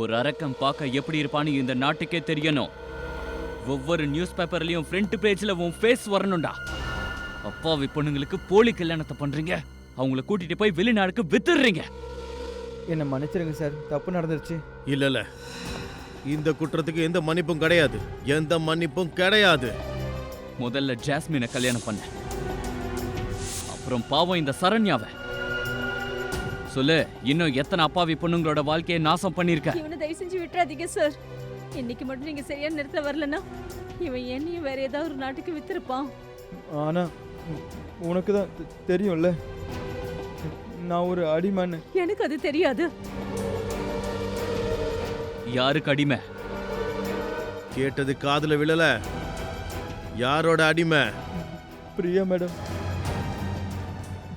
ஒரு அரக்கன் பார்க்க எப்படி இருப்பான்னு இந்த நாட்டுக்கே தெரியணும். ஒவ்வொரு நியூஸ் பேப்பர்லயும் ஃப்ரண்ட் பேஜ்ல உன் ஃபேஸ் வரணும்டா. அப்பாவி பொண்ணுங்களுக்கு போலி கல்யாணத்தை பண்றீங்க, அவங்கள கூட்டிட்டு போய் வெளிநாடுக்கு வித்துடுறீங்க. என்ன மன்னிச்சிருங்க சார், தப்பு நடந்துருச்சு. இல்ல இந்த குற்றத்துக்கு எந்த மன்னிப்பும் கிடையாது, எந்த மன்னிப்பும் கிடையாது. முதல்ல ஜாஸ்மினை கல்யாணம் பண்ண, அப்புறம் பாவம் இந்த சரண்யாவை. சொல்லு, இன்னும் எத்தனை அப்பாவி பொண்ணுங்களோட வாழ்க்கையை நாசம் பண்ணிருக்க? இவனை தயவு செஞ்சு விட்டுறாதீங்க சார். இன்னைக்கு மட்டும் நீங்க சரியான நேரத்துல வரலன்னா இவன் என்னையும் வேற ஏதாவது ஒரு நாட்டுக்கு வித்திருப்பான். ஆனா உனக்கு தான் தெரியும்ல, நான் ஒரு அடிமைன்னு. எனக்கு அது தெரியாது. யாருக்கு அடிமை? கேட்டது காதுல விழல. யாரோட அடிமை? பிரியா மேடம்.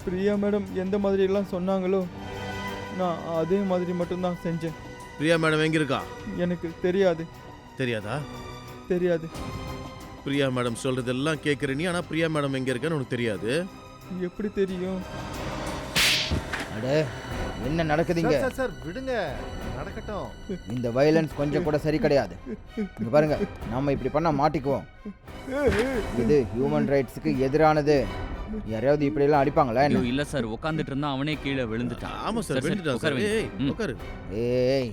பிரியா மேடம் எந்த மாதிரி எல்லாம் சொன்னாங்களோ நான் அதே மாதிரி மட்டும்தான் செஞ்சேன். பிரியா மேடம் எங்க இருக்கா? எனக்கு தெரியாது. தெரியாதா? தெரியாது. பிரியா மேடம் சொல்றதெல்லாம் கேட்குற நீ, ஆனா பிரியா மேடம் எங்க இருக்கான்னு உனக்கு தெரியாது. எப்படி தெரியும்? அடே, என்ன நடக்குதுங்க? சார் விடுங்க, நடக்கட்டும். இந்த வயலன்ஸ் கொஞ்சம் கூட சரி கிடையாது. இங்க பாருங்க, நாம இப்படி பண்ணா மாட்டிக்குவோம். இது ஹியூமன் ரைட்ஸ்க்கு எதிரானது. யாரையாவது இப்படி எல்லாம் அடிப்பாங்களா என்ன? இல்ல சார், உட்கார்ந்துட்டு இருந்தா அவனே கீழே விழுந்துட்டான். ஆமா சார், விழுந்துட்டான் சார். உட்காரு. ஏய்,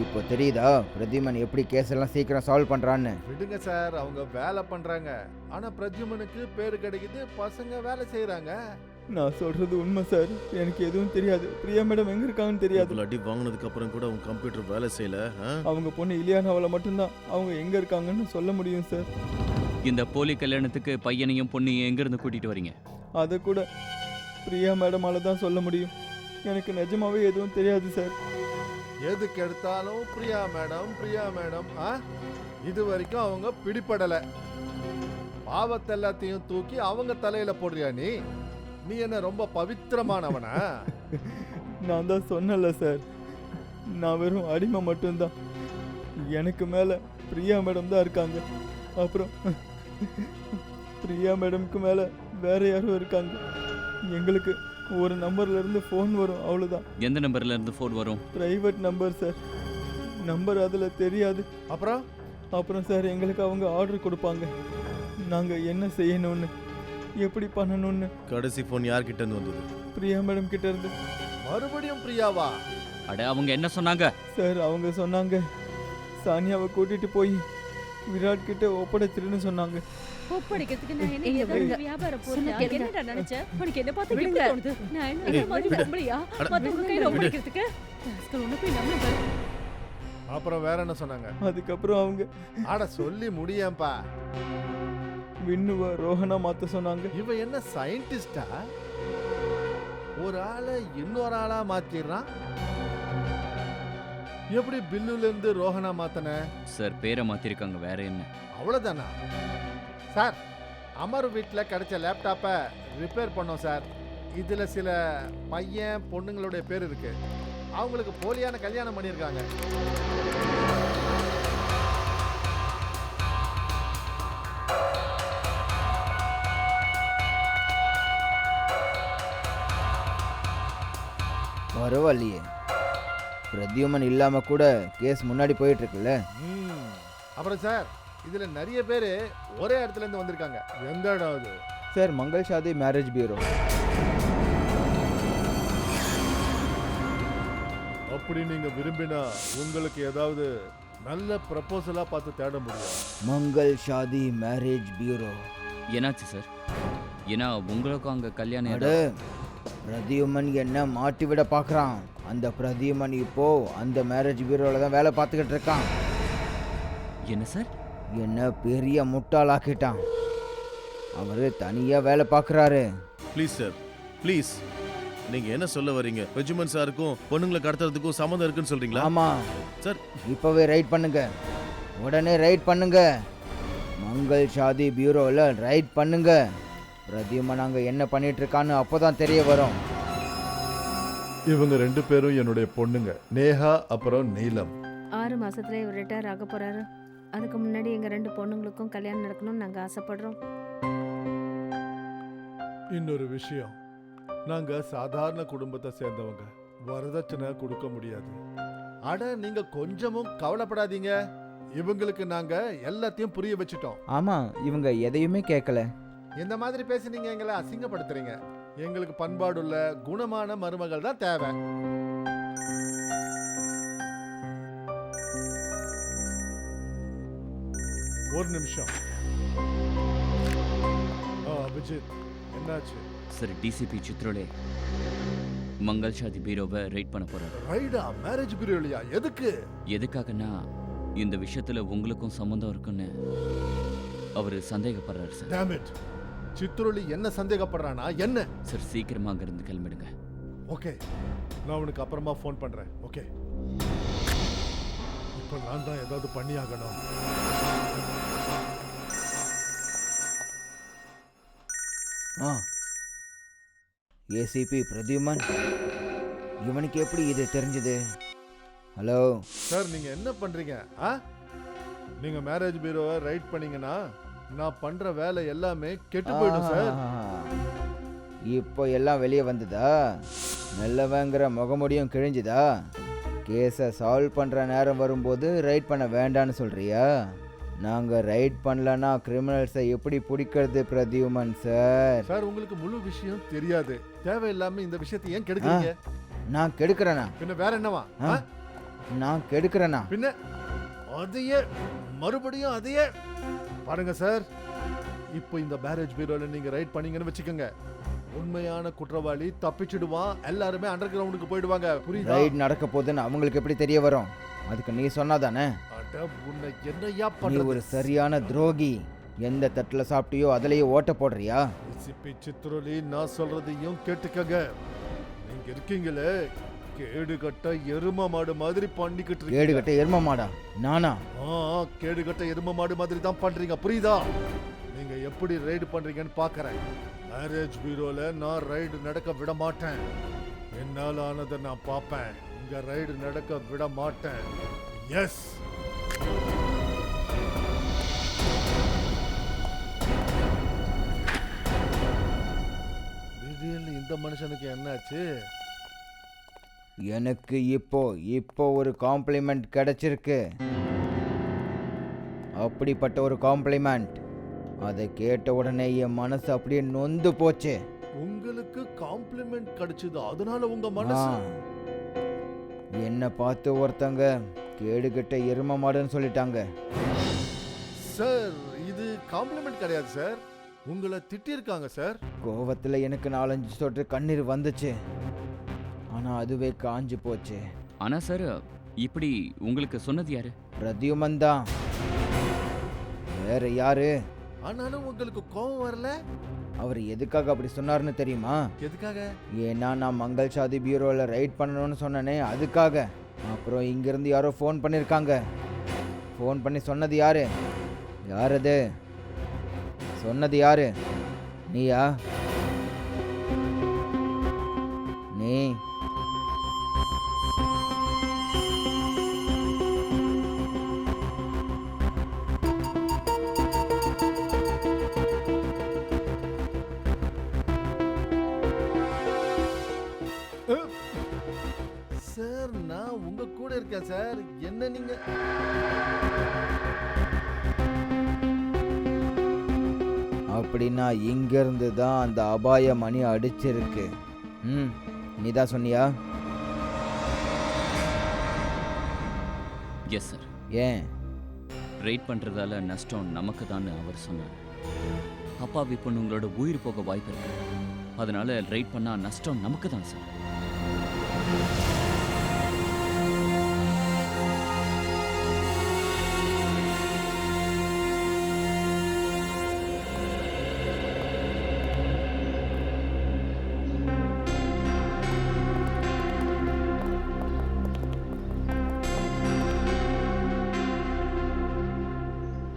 இப்போ தெரியுதா பிரத்யுமன் எப்படி கேஸ் எல்லாம் சீக்கிரம் சால்வ் பண்றான்னு? விடுங்க சார், அவங்க வேலை பண்றாங்க. ஆனா பிரத்யுமனுக்கு பேரு கிடைக்குது, பசங்க வேலை செய்யறாங்க. நான் சொல்றது உண்மை சார், எனக்கு எதுவும் தெரியாது. பிரியா மேடம் எங்க இருக்காங்கன்னு தெரியாது. அடி வாங்கினதுக்கு அப்புறம் கூட உங்க கம்ப்யூட்டர் வேலை செய்யல. அவங்க பொண்ணு இலியானாவல மட்டும்தான் அவங்க எங்க இருக்காங்கன்னு சொல்ல முடியும் சார். இந்த போலி கல்யாணத்துக்கு பையனையும் பொண்ணையும் எங்க இருந்து கூட்டிட்டு வரீங்க? அதை கூட பிரியா மேடமால தான் சொல்ல முடியும். எனக்கு நிஜமாவே எதுவும் தெரியாது சார். எதுக்கு எடுத்தாலும் பிரியா மேடம். இது வரைக்கும் அவங்க பிடிபடல. பாவத்தை எல்லாத்தையும் தூக்கி அவங்க தலையில போடுறியா நீ? நீ என்ன ரொம்ப பவித்திரமானவனா? நான் தான் சொன்னல சார், நான் வெறும் அடிமை மட்டும்தான். எனக்கு மேல பிரியா மேடம் தான் இருக்காங்க. அப்புறம் பிரியா மேடம்க்கு மேல வேற யாரும் இருக்காங்க. எங்களுக்கு ஒரு நம்பர்ல இருந்து ஃபோன் வரும், அவ்வளவுதான். எந்த நம்பர்ல இருந்து ஃபோன் வரும்? Private number sir. நம்பர் அதுல தெரியாது. அப்புறம் சார் எங்களுக்கு அவங்க ஆர்டர் கொடுப்பாங்க, நாங்க என்ன செய்யணும்னு, எப்படி பண்ணணும்னு. கடைசி ஃபோன் யார்கிட்ட இருந்து வந்தது? பிரியா மேடம் கிட்ட இருந்து. மறுபடியும் பிரியாவா? அட, அவங்க என்ன சொன்னாங்க சார்? அவங்க சொன்னாங்க சானியாவை கூட்டிட்டு போய் விராட் கிட்ட ஒப்படைச்சிருன்னு சொன்னாங்க. ஒப்படைக்கிறதுக்கு நான் என்ன ஏதாவது வியாபார பொருளா என்னடா நினைச்ச? உனக்கு என்ன பார்த்தா எப்படி தோணுது? நான் என்ன இந்த மாதிரி பொம்பளையா மத்தவங்க கையில ஒப்படைக்கிறதுக்கு? ராஸ்கல் உன்னை போய் நம்புங்க. அப்புறம் வேற என்ன சொன்னாங்க? அதுக்கப்புறம் அவங்க ஆட சொல்லி முடியேன்பா. விண்ணுவ ரோஹனா மாத்த சொன்னாங்க. இவ என்ன சயின்டிஸ்டா? ஒரு ஆளை இன்னொரு ஆளா மாத்திடுறான். எப்படி பில்லுல இருந்து ரோஹனா மாத்தன? சார், பேரை மாத்திருக்காங்க, வேற என்ன? அவ்வளவுதானா சார்? அமர் வீட்டில் கிடைச்ச லேப்டாப்பை ரிப்பேர் பண்ணோம் சார். இதுல சில பையன் பொண்ணுங்களுடைய பேர் இருக்கு. அவங்களுக்கு போலியான கல்யாணம் பண்ணியிருக்காங்க. பரவாயில்லையே, பிரத்யுமன் இல்லாம கூட கேஸ் முன்னாடி போயிட்டு இருக்குல்ல. அப்புறம் சார், இதுல நிறைய பேர் ஒரே இடத்துல இருந்து வந்திருக்காங்க. எந்த இடம் அது? Sir, Mangal shaadi marriage bureau. அப்படி நீங்க விரும்பினா உங்களுக்கு ஏதாவது நல்ல ப்ரப்போசலா பார்த்து தேட முடியும். Mangal shaadi marriage bureau. என்னாச்சு சார்? ஏன்னா உங்களுக்கும் அங்க கல்யாணம் அட, பிரத்யுமன் என்ன மாட்டி விட பார்க்குறான். அந்த பிரத்யுமன் இப்போ அந்த மேரேஜ் பியூரோவில் தான் வேலை பார்த்துக்கிட்டு இருக்கான். என்ன சார்? என்ன பெரிய முட்டாளாக்கிட்டான். அவரு தனியாக வேலை பார்க்குறாரு. Please sir, please. நீங்க என்ன சொல்ல வரீங்க? பிரஜுமன் சாருக்கும் பொண்ணுங்களை கடத்துறதுக்கும் சம்மந்தம் இருக்குன்னு சொல்றீங்களா? ஆமாம் சார், இப்போவே ரைட் பண்ணுங்க, உடனே ரைட் பண்ணுங்க. மங்கள் ஷாதி பியூரோவில் ரைட் பண்ணுங்க. பிரத்யுமன் அங்கே என்ன பண்ணிட்டு இருக்கான்னு அப்போதான் தெரிய வரும். இவங்க 2 பேரும் என்னுடைய பொண்ணுங்க, நேஹா அப்புறம் நீலம். 6 மாசத்துல இவர் ரிட்டையர் ஆக போறாரு. அதுக்கு முன்னாடி எங்க 2 பொண்ணுங்களுக்கும் கல்யாணம் நடக்கணும்னு நாங்க ஆசைப்படுறோம். இன்னொரு விஷயம், நாங்க சாதாரண குடும்பத்தை சேர்ந்தவங்க. வரதட்சணை கொடுக்க முடியாது. அட நீங்க கொஞ்சமும் கவலைப்படாதீங்க. இவங்களுக்கு நாங்க எல்லாத்தையும் புரிய வச்சுட்டோம். ஆமாம், இவங்க எதையுமே கேட்கல. இந்த மாதிரி பேசி நீங்க எங்களை அசிங்கப்படுத்துறீங்க. எங்களுக்கு பண்பாடுள்ள குணமான மருமகள் தான் தேவை. ஒரு நிமிஷம். அபிஜித், என்னாச்சு? சார், டிசிபி சித்ரோலே மங்கள் ஷாதி பீரோவை ரைட் பண்ண போறாரு. ரைடா? மேரேஜ் பியூரோலையா? எதுக்கு? எதுக்காகனா இந்த விஷயத்துல உங்களுக்கும் சம்மந்தம் இருக்குன்னு அவரு சந்தேகப்படுறாரு சார். Damn it. சித்ரோலி என்ன சந்தேகப்படுறானா? என்ன? சார், சீக்கிரமா அங்க இருந்து கிளம்பிடுங்க. ஓகே, நான் உனக்கு அப்புறமா ஃபோன் பண்றேன். ஓகே, இப்போ நான் தான் ஏதாவது பண்ணி ஆகணும். ஏசிபி பிரத்யுமன், இவனுக்கு எப்படி இது தெரிஞ்சது? ஹலோ சார், நீங்க என்ன பண்றீங்க? நீங்க மேரேஜ் பியூரோவை ரைட் பண்ணீங்கன்னா நான் பண்ற வேலை எல்லாமே கெட்டு போயிடும் சார். இப்போ எல்லாம் வெளியே வந்ததா? நல்லவங்கிற முகமுடியும் கிழிஞ்சுதா? கேஸை சால்வ் பண்ணுற நேரம் வரும்போது ரைட் பண்ண வேண்டான்னு சொல்கிறியா? நாங்கள் ரைட் பண்ணலன்னா கிரிமினல்ஸை எப்படி பிடிக்கிறது பிரத்யுமன் சார்? சார், உங்களுக்கு முழு விஷயம் தெரியாது. தேவையில்லாம இந்த விஷயத்தை ஏன் கெடுக்கிறீங்க? நான் கெடுக்கிறேனா? பின்ன வேற என்னவா? நான் கெடுக்கிறேனா? பின்ன அதையே மறுபடியும் அதையே பாருங்க சார். இப்போ இந்த மேரேஜ் பியூரோல நீங்க ரைட் பண்ணீங்கன்னு வச்சுக்கோங்க, உண்மையான குற்றவாளி தப்பிச்சிடுவான். எல்லாருமே அண்டர் கிரவுண்டுக்கு போயிடுவாங்க. புரியுதா? ரைட் நடக்க போகுதுன்னு அவங்களுக்கு எப்படி தெரிய வரும்? அதுக்கு நீ சொன்னாதானே? அட, உன்னை என்னையா நீ பண்றது? ஒரு சரியான துரோகி. எந்த தட்டில் சாப்பிட்டியோ அதிலேயே ஓட்ட போடுறியா? சிப்பி சித்ரோலி, நான் சொல்றதையும் கேட்டுக்கங்க. நீங்க இருக்கீங்களே, கேடுகட்ட எரும மாடு மாதிரி பண்ணிக்கிட்டு இருக்கீங்க. கேடுகட்ட எரும மாடா? நானா? கேடுகட்ட எரும மாடு மாதிரி தான் பண்றீங்க. புரியுதா? நீங்க எப்படி ரைடு பண்றீங்கன்னு பாக்குறேன். மேரேஜ் பியூரோல நான் ரைடு நடக்க விட மாட்டேன். என்னால ஆனதை நான் பார்ப்பேன். இங்க ரைடு நடக்க விட மாட்டேன். எஸ். திடீர்னு இந்த மனுஷனுக்கு என்னாச்சு? எனக்கு இப்போ ஒரு காம்ப்ளிமெண்ட் கிடைச்சிருக்கு. அப்படிப்பட்ட ஒரு காம்ப்ளிமெண்ட். அதை கேட்ட உடனே என் மனசு அப்படியே நொந்து போச்சு. உங்களுக்கு காம்ப்ளிமெண்ட் கிடைச்சது, அதனால உங்க மனசு? என்ன பார்த்து ஒருத்தங்க கேடுகட்ட எரும மாடுன்னு சொல்லிட்டாங்க. சார், இது காம்ப்ளிமெண்ட் கிடையாது சார். உங்களை திட்டிருக்காங்க சார். கோவத்தில் எனக்கு 4-5 சொட்டு கண்ணீர் வந்துச்சு. ஆனால் அதுவே காஞ்சு போச்சு. ஆனா சார், இப்படி உங்களுக்கு சொன்னது யாரு? பிரத்யுமன் தான். வேற யாரு? ஆனாலும் உங்களுக்கு கோவம் வரல? அவர் எதுக்காக அப்படி சொன்னார்னு தெரியுமா? எதுக்காக? ஏன்னா நான் மங்கள் ஷாதி பியூரோவில் ரைட் பண்ணணும்னு சொன்னனே, அதுக்காக. அப்புறம் இங்கிருந்து யாரோ ஃபோன் பண்ணியிருக்காங்க. ஃபோன் பண்ணி சொன்னது யாரு? யார் அது? சொன்னது யாரு? நீயா? நீ? சார், நான் உங்க கூட இருக்கேன் சார். என்ன நீங்க? அப்படின்னா இங்கிருந்து தான் அந்த அபாய மணி அடிச்சிருக்கு. நீ தான் சொன்னியா? Yes sir. ஏன்? ரைட் பண்றதால நஷ்டம் நமக்கு தான் அவர் சொன்னார். அப்பாவி பொண்ணுங்களோட உயிர் போக வாய்ப்பு இருக்கு. அதனால ரைட் பண்ணா நஷ்டம் நமக்கு தான் சார்.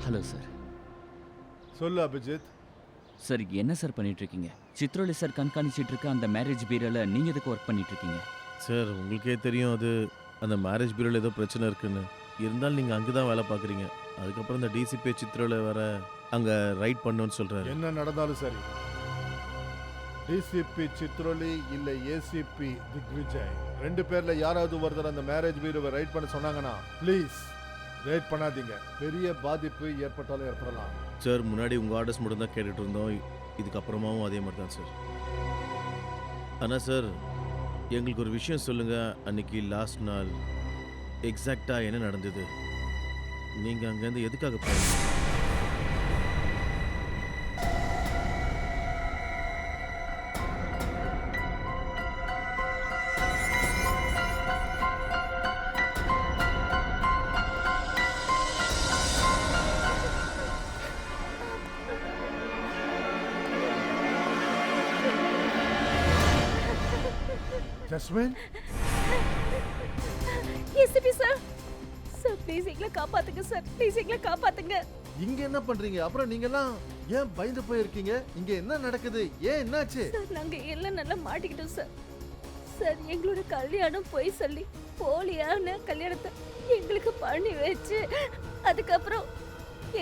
Hello sir. சொல்லு அபிஜித். சார், என்ன சார் பண்ணிட்டு இருக்கீங்க? சித்ரோலி சார் கண்காணிச்சிட்டு இருக்க அந்த மேரேஜ் பீரோல நீங்க எதுக்கு ஒர்க் பண்ணிட்டு இருக்கீங்க? சார், உங்களுக்கே தெரியும் அது அந்த மேரேஜ் பியூரோல ஏதோ பிரச்சனை இருக்குன்னு. இருந்தாலும் நீங்கள் அங்கே தான் வேலை பார்க்குறீங்க. அதுக்கப்புறம் இந்த டிசிபி சித்ரோல வர அங்கே ரைட் பண்ணணும்னு சொல்கிறாரு. என்ன நடந்தாலும் சரி, டிசிபி சித்ரோலி இல்ல ஏசிபி திக்விஜய் 2 பேர்ல யாராவது ஒருத்தர் அந்த மேரேஜ் பீரோவை ரைட் பண்ண சொன்னாங்கன்னா ப்ளீஸ் ரைட் பண்ணாதீங்க. பெரிய பாதிப்பு ஏற்பட்டாலும் ஏற்படலாம். சார் முன்னாடி உங்கள் ஆர்டர்ஸ் மட்டும் தான் கேட்டுட்டு இருந்தோம், இதுக்கப்புறமாவும் அதே மாதிரி தான் சார். ஆனால் சார் எங்களுக்கு ஒரு விஷயம் சொல்லுங்கள், அன்னைக்கு லாஸ்ட் நாள் எக்ஸாக்டாக என்ன நடந்தது? நீங்கள் அங்கேருந்து எதுக்காக போனீங்க? Jasmine, SP sir, sir please எங்களை காப்பாத்துங்க சார், ப்ளீஸ் எங்களை காப்பாத்துங்க. இங்க என்ன பண்றீங்க? அப்புறம் நீங்க எல்லாம் ஏன் பயந்து போயிருக்கீங்க? இங்க என்ன நடக்குது? ஏன் என்னாச்சு? சார் நாங்க எல்லாம் நல்லா மாட்டிக்கிட்டோம் சார். சார் எங்களோட கல்யாணம் போய் சொல்லி போலியான கல்யாணத்தை எங்களுக்கு பண்ணி வச்சு அதுக்கப்புறம்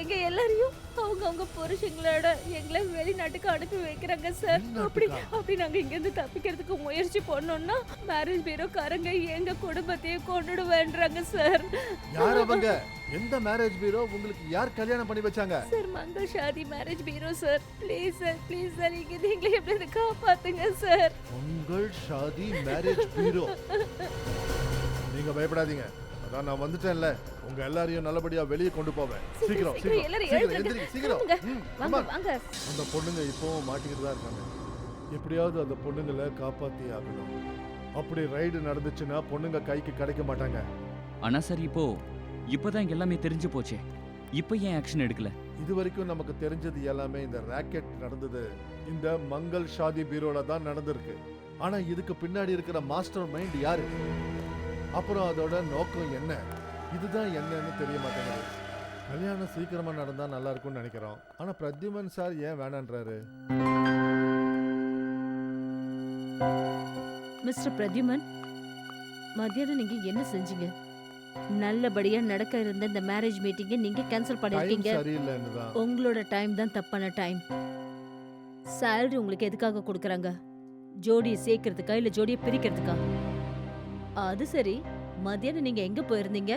எங்க எல்லாரையும் அவங்க புருஷங்களோட எங்களை வெளிநாட்டுக்கு அனுப்பி வைக்கிறாங்க சார். அப்படி நாங்க இங்க இருந்து தப்பிக்கிறதுக்கு முயற்சி பண்ணோம்னா மேரேஜ் பீரோக்காரங்க எங்க குடும்பத்தையே கொண்டுடுவேன்றாங்க சார். யார் அவங்க? எந்த மேரேஜ் பீரோ? உங்களுக்கு யார் கல்யாணம் பண்ணி வச்சாங்க? Sir Mangal shaadi marriage bureau sir. Please sir இங்க நீங்களே எப்படி காப்பாத்துங்க சார். மங்கள் ஷாதி மேரேஜ் பீரோ. நீங்க பயப்படாதீங்க, அதான் நான் வந்துட்டேன்ல, உங்க எல்லாரையும் நல்லபடியா வெளியே கொண்டு போவேன். சீக்கிரம் எந்திரிங்க, சீக்கிரம். வாங்க. அந்த பொண்ணுங்க இப்பவும் மாட்டிக்கிட்டு தான் இருக்காங்க. எப்படியாவது அந்த பொண்ணுங்களை காப்பாத்தி ஆகணும். அப்படி ரைடு நடந்துச்சுன்னா பொண்ணுங்க கைக்கு கிடைக்க மாட்டாங்க. ஆனா சார் இப்போதான் இங்க எல்லாமே தெரிஞ்சு போச்சே, இப்போ ஏன் ஆக்ஷன் எடுக்கல? இது வரைக்கும் நமக்கு தெரிஞ்சது எல்லாமே இந்த ராக்கெட் நடந்தது இந்த மங்கள் ஷாதி பீரோல தான் நடந்திருக்கு. ஆனா இதுக்கு பின்னாடி இருக்கிற மாஸ்டர் மைண்ட் யாரு, அப்புறம் அதோட நோக்கம் என்ன, இதுதான் என்னன்னு தெரிய மாட்டேங்குது. கல்யாணம் சீக்கிரமா நடந்தா நல்லா இருக்கும்னு நினைக்கிறோம். ஆனா பிரத்யுமன் சார் ஏன் வேணான்றாரு? மிஸ்டர் பிரத்யுமன், மத்தியானம் நீங்க என்ன செஞ்சீங்க? நல்லபடியா நடக்க இருந்த இந்த மேரேஜ் மீட்டிங்கை நீங்க கேன்சல் பண்ணிருக்கீங்க. சரியில்லைன்னுதான். உங்களோட டைம் தான் தப்பான டைம். salary உங்களுக்கு எதுக்காக கொடுக்கறாங்க? ஜோடியை சேர்க்கறதுக்கா இல்ல ஜோடியை பிரிக்கிறதுக்கா? அது சரி, மத்தியானம் நீங்க எங்க போயிருந்தீங்க?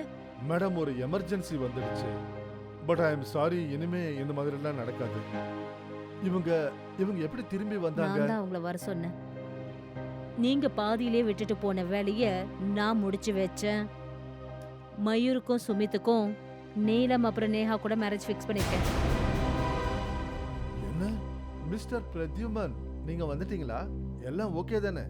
மேடம், ஒரு எமர்ஜென்சி வந்துடுச்சு. பட் ஐ எம் சாரி, இனிமே இந்த மாதிரி எல்லாம் நடக்காது. இவங்க எப்படி திரும்பி வந்தாங்க? நான் தான் அவங்கள வர சொன்னேன். நீங்க பாதியிலே விட்டுட்டு போன வேலைய நான் முடிச்சு வச்சேன். மயூருக்கும் சுமித்துக்கும் நீலம் அப்புறம் நேஹா கூட மேரேஜ் ஃபிக்ஸ் பண்ணிருக்கேன். என்ன மிஸ்டர் பிரத்யுமன், நீங்க வந்துட்டீங்களா? எல்லாம் ஓகே தானே?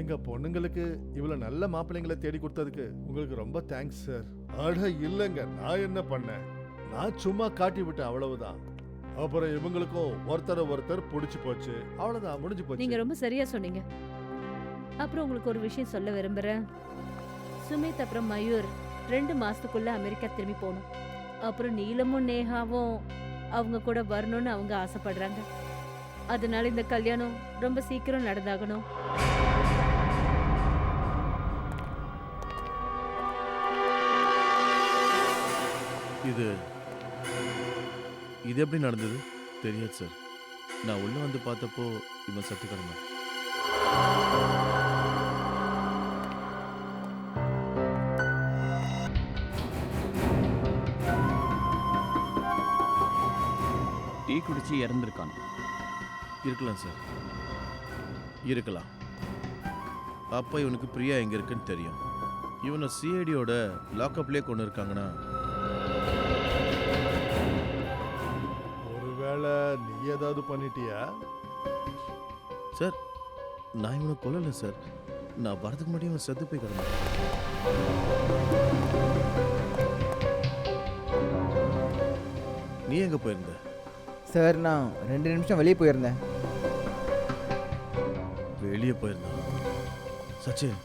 எங்க பொண்ணுங்களுக்கு இவ்வளவு நல்ல மாப்பிள்ளைங்களை தேடி கொடுத்ததுக்கு உங்களுக்கு ரொம்ப தேங்க்ஸ் சார். அட இல்லங்க, நான் என்ன பண்ணேன்? நான் சும்மா காட்டி விட்டேன், அவ்வளவுதான். அப்புறம் இவங்களுக்கும் ஒருத்தர் பிடிச்சு போச்சு, அவ்வளவுதான், முடிஞ்சு போச்சு. நீங்க ரொம்ப சரியா சொன்னீங்க. அப்புறம் உங்களுக்கு ஒரு விஷயம் சொல்ல விரும்புறேன். சுமித் அப்புறம் மயூர் 2 மாசத்துக்குள்ள அமெரிக்கா திரும்பி போகணும். அப்புறம் நீலமும் நேஹாவும் அவங்க கூட வரணும்னு அவங்க ஆசைப்படுறாங்க. அதனால இந்த கல்யாணம் ரொம்ப சீக்கிரம் நடந்தாகணும். இது எப்படி நடந்தது? தெரியாது சார். நான் உள்ள வந்து பார்த்தப்போ இவன் சத்து கிடந்தான். டீ குடிச்சு இறந்துருக்கான். இருக்கலாம் சார், இருக்கலாம். அப்போ இவனுக்கு பிரியா எங்க இருக்குன்னு தெரியும். இவனை சிஐடியோட லாக்அப்லேயே கொண்டு இருக்காங்கன்னா ஒருவேளை நீ ஏதாவது பண்ணிட்டியா? சார், நான் இவனை கொல்லலை சார். நான் வரதுக்கு முன்னாடி இவன் செத்து போய் கிடந்தான். நீ எங்க போயிருந்த? சார், நான் 2 நிமிஷம் வெளியே போயிருந்தேன். வெளியே போயிருந்தான். சச்சின்,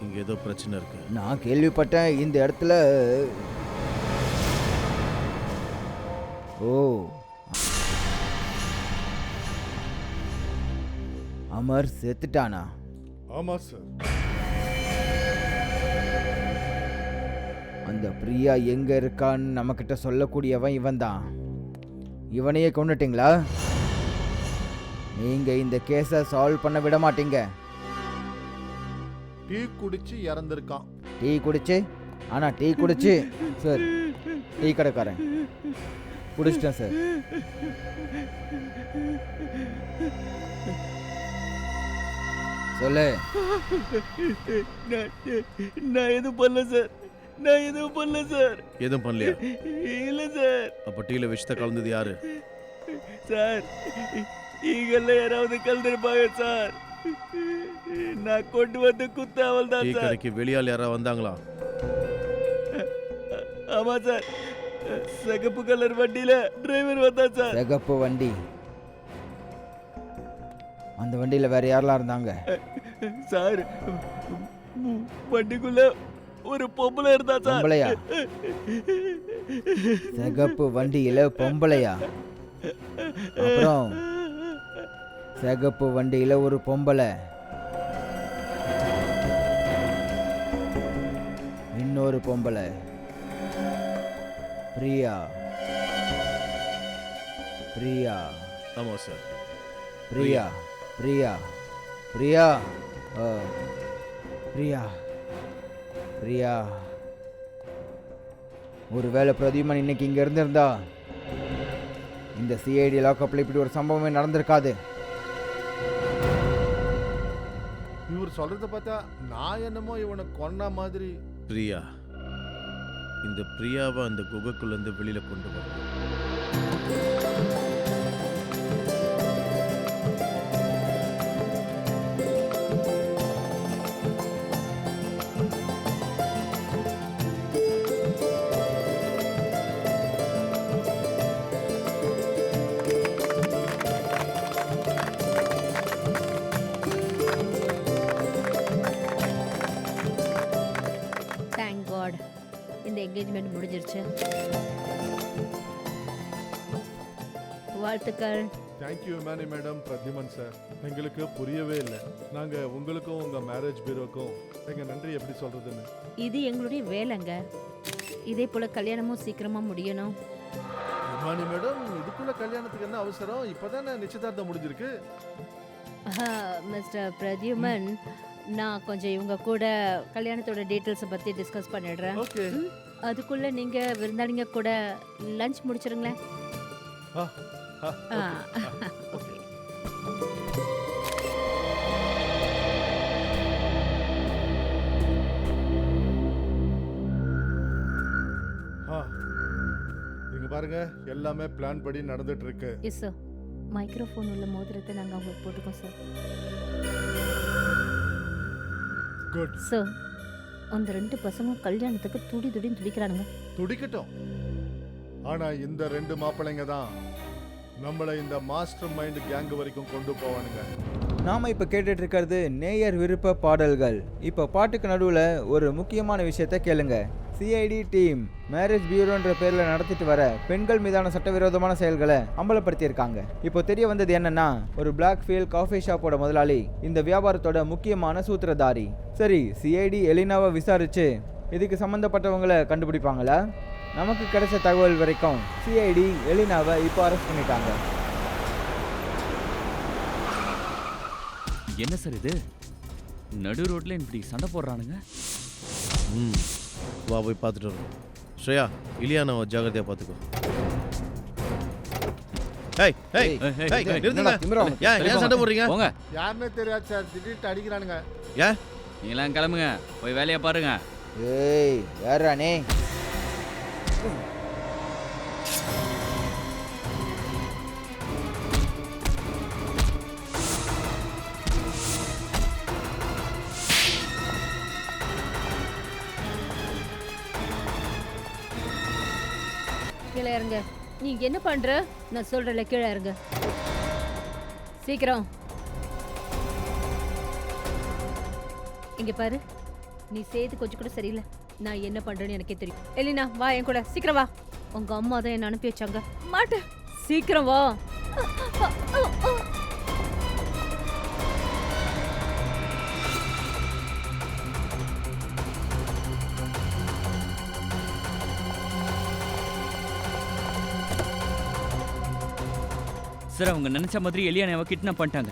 இங்க ஏதோ பிரச்சனை இருக்கு. நான் கேள்விப்பட்டேன் இந்த இடத்துல. ஓ, அமர் செத்துட்டானா? ஆமா சார். அந்த பிரியா எங்க இருக்கான்னு நம்மக்கிட்ட சொல்லக்கூடியவன் இவன் தான். இவனையே கொண்டுட்டீங்களா? நீங்கள் இந்த கேஸை சால்வ் பண்ண விட மாட்டீங்க. டீ குடிச்சு இறந்திருக்கான். டீ குடிச்சு ஆனால் டீ குடிச்சு சார், டீ கடைக்காரன் குடிச்சிட்டேன் சார். சொல்லு. நான் எதுவும் பண்ணல சார். நான் எதுவும் பண்ணல சார். எதுவும் பண்ணலையா? இல்ல சார். அப்போ டீல விஷத்தை கலந்தது யாரு? சார், நீங்கள யாராவது கலந்துருப்பாங்க சார். நான் கொண்டு வந்து குத்தாவல் டீ தான் சார். கடைக்கு வெளியால் யாராவது வந்தாங்களா? ஆமா சார். சிகப்பு கலர் வண்டியில டிரைவர் வந்தா சார். சிகப்பு வண்டி. அந்த வண்டியில் வேற யாரெல்லாம் இருந்தாங்க? சார், வண்டிக்குள்ள ஒரு பொம்பளை இருந்தா சார். பொம்பளையா? சிகப்பு வண்டியில பொம்பளையா? அப்புறம் சிகப்பு வண்டியில ஒரு பொம்பளை, இன்னொரு பொம்பளை, பிரியா. பிரியா ஆமாம் சார். பிரியா பிரியா பிரியா ஆ, பிரியா பிரியா. ஒருவேளை பிரதீபன் இன்னைக்கு இங்கே இருந்திருந்தா இந்த சிஐடி லாக்அப்பில் இப்படி ஒரு சம்பவமே நடந்திருக்காது. இவர் சொல்றத பார்த்தா நான் என்னமோ இவனை கொன்ன மாதிரி. பிரியா, இந்த பிரியாவை அந்த குகைக்குள்ளேருந்து வெளியில கொண்டு வரணும். தேங்க் காட், இந்த என்கேஜ்மெண்ட் முடிஞ்சிருச்சு. வாழ்த்துக்கள். தேங்க்யூ மேனி மேடம், பிரத்யுமன் சார். எங்களுக்கு புரியவே இல்லை. நாங்கள் உங்களுக்கும் உங்கள் மேரேஜ் பீரோக்கும் எங்கள் நன்றி எப்படி சொல்கிறதுன்னு. இது எங்களுடைய வேலைங்க. இதே போல கல்யாணமும் சீக்கிரமா முடியணும். மேனி மேடம், இதுக்குள்ள கல்யாணத்துக்கு என்ன அவசரம்? இப்போதானே நிச்சயதார்த்தம் முடிஞ்சிருக்கு. மிஸ்டர் பிரத்யுமன், நான் கொஞ்சம் இவங்க கூட கல்யாணத்தோட டீட்டெயில்ஸை பற்றி டிஸ்கஸ் பண்ணிடுறேன். ஓகே. அதுக்குள்ள நீங்க விருந்தாளிங்க கூட லஞ்ச் முடிச்சிருங்களேன். ஆ, ஆ, ஆ, ஓகே. ஆ, இங்க பாருங்க, எல்லாமே பிளான் படி நடந்துட்டு இருக்கு. Yes sir. மைக்ரோஃபோன் உள்ள மோதிரத்தை நாங்கள் அவங்களுக்கு போட்டுக்கோம் சார். குட். சார், அந்த 2 பசங்களும் கல்யாணத்துக்கு துடின்னு துடிக்கிறானுங்க. துடிக்கட்டும். ஆனா இந்த 2 மாப்பிள்ளைங்க தான் நம்மளை இந்த மாஸ்டர் மைண்ட் கேங் வரைக்கும் கொண்டு போவானுங்க. நாம் இப்போ கேட்டுட்டு இருக்கிறது நேயர் விருப்ப பாடல்கள். இப்போ பாட்டுக்கு நடுவில் ஒரு முக்கியமான விஷயத்த கேளுங்க. சிஐடி டீம் மேரேஜ் பியூரோன்ற பேரில் நடத்திட்டு வர பெண்கள் மீதான சட்டவிரோதமான செயல்களை அம்பலப்படுத்தியிருக்காங்க. இப்போ தெரிய வந்தது என்னன்னா, ஒரு பிளாக் ஃபீல்ட் காஃபி ஷாப்போட முதலாளி இந்த வியாபாரத்தோட முக்கியமான சூத்திரதாரி. சரி, சிஐடி எலினாவை விசாரிச்சு இதுக்கு சம்மந்தப்பட்டவங்களை கண்டுபிடிப்பாங்களா? நமக்கு கிடைச்ச தகவல் வரைக்கும் சிஐடி எலினாவை இப்போ அரெஸ்ட் பண்ணிட்டாங்க. என்ன சார் இது? நடு ரோட்ல இப்படி சண்டை போடுறானுங்க. வா போய் பார்த்துட்டு வரோம். ஸ்ரேயா, இலியானா ஜாகிரதையா பார்த்துக்கோ. ஏய் ஏய் ஏய், நிறுத்துங்க. ஏன் சண்டை போடுறீங்க? போங்க. யாருமே தெரியாது சார், திடீர்னு அடிக்கிறானுங்க. ஏன்? நீங்களாம் கிளம்புங்க, போய் வேலையை பாருங்க. ஏய், யாரா நீ? கீழே இறங்க. நீ என்ன பண்ற? நான் சொல்றல, கீழே இறங்க சீக்கிரம். இங்க பாரு, நீ செய்து கொஞ்சம் கூட சரியில்லை. நான் என்ன பண்றேன்னு எனக்கே தெரியும். எலினா, வா என் கூட, சீக்கிரம் வா. உங்க அம்மா தான் என்ன அனுப்பி வச்சாங்க. மாட்டேன், சீக்கிரம் வா. சார் அவங்க நினைச்ச மாதிரி எலியானாவை கிட்னாப் பண்ணிட்டாங்க.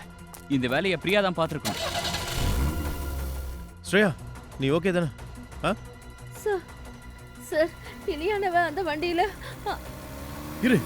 இந்த வேலையை பிரியா தான் பார்த்துருக்கோம். ஸ்ரேயா நீ ஓகே தானே? ஆ சார் சார் இலியானவ அந்த வண்டியில இரு.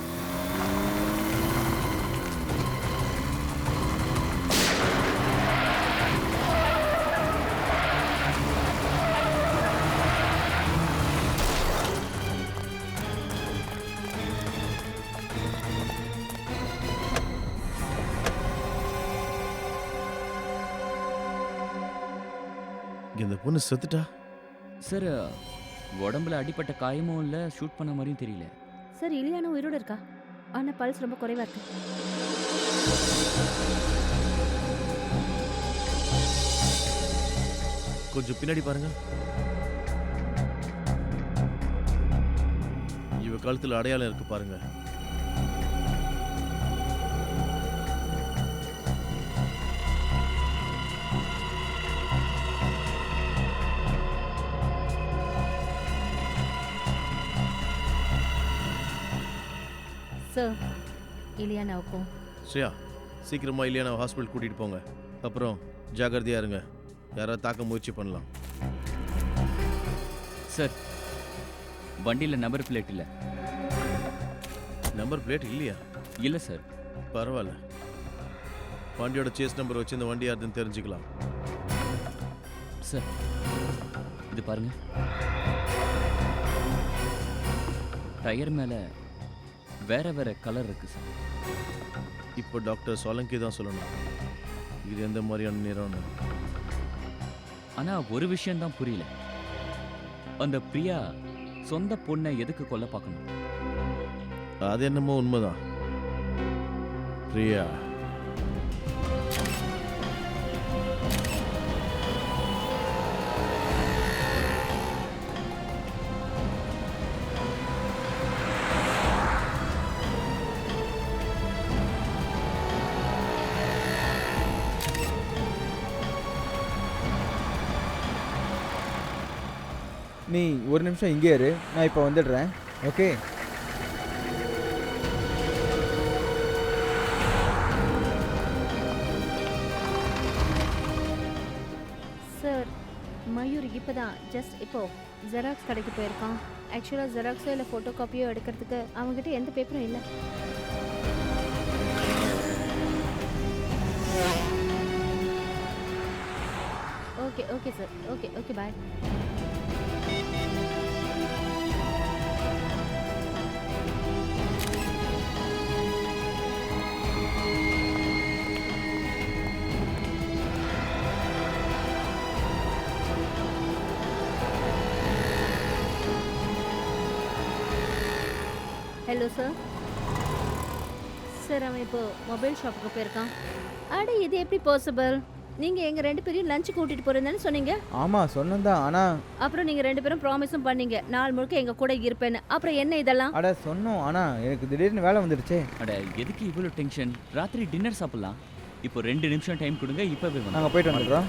இந்த பொண்ணு செத்துட்டா? சார் உடம்புல அடிப்பட்ட காயமும் இல்லை, ஷூட் பண்ண மாதிரியும் தெரியல. சார் இலியானா உயிரோட இருக்கா, ஆனா பல்ஸ் ரொம்ப குறைவா இருக்கு. கொஞ்சம் பின்னாடி பாருங்க. இவ கழுத்துல அடையாளம் இருக்கு பாருங்க. சார் இலியானாவுக்கும் ஸ்ரேயா சீக்கிரமா இல்லையா ஹாஸ்பிட்டல் கூட்டிட்டு போங்க. அப்புறம் ஜாகிரதையா இருங்க, யாராவது தாக்க முயற்சி பண்ணலாம். சார் வண்டியில் நம்பர் பிளேட் இல்லை. நம்பர் பிளேட் இல்லையா? இல்லை சார். பரவாயில்ல, வண்டியோட சேஸ் நம்பர் வச்சு இந்த வண்டி யாருன்னு தெரிஞ்சுக்கலாம். சார் இது பாருங்க, டயர் மேலே வேற வேற கலர் இருக்கு சார். இப்போ டாக்டர் சோலங்கி தான் சொல்லணும் இது எந்த மாதிரியான நிறம்னு. ஆனா ஒரு விஷயம் தான் புரியல, அந்த பிரியா சொந்த பொண்ணை எதுக்கு கொல்ல பார்க்கணும்? அது என்னமோ உண்மைதான். பிரியா நீ ஒரு நிமிஷம் இங்கே இரு, நான் இப்போ வந்துடுறேன். ஓகே சார் மயூர் இப்போதான் ஜஸ்ட் இப்போ ஜெராக்ஸ் கடைக்கு போயிருக்கான். ஆக்சுவலாக ஜெராக்ஸோ இல்லை ஃபோட்டோ காப்பியோ எடுக்கிறதுக்கு அவங்ககிட்ட எந்த பேப்பரும் இல்லை. Okay okay sir, okay okay bye. Hello sir. Sir அவன் இப்போ மொபைல் ஷாப்புக்கு போயிருக்கான். அட இது எப்படி பாசிபிள்? நீங்கள் எங்கள் 2 பேரையும் லஞ்ச் கூட்டிகிட்டு போகிறேன்னு சொன்னீங்க. ஆமாம் சொன்னதான், ஆனால் அப்புறம் நீங்கள் 2 பேரும் ப்ராமிஸும் பண்ணீங்க நாள் முழுக்க எங்கள் கூட இருப்பேன்னு. அப்புறம் என்ன இதெல்லாம்? அட சொன்னோம், ஆனால் எனக்கு திடீர்னு வேலை வந்துடுச்சே. அட எதுக்கு இவ்வளோ டென்ஷன்? ராத்திரி டின்னர் சாப்பிடலாம். இப்போ 2 நிமிஷம் டைம் கொடுங்க, இப்போவே வந்து. நாங்கள் போயிட்டு வந்துடுறோம்.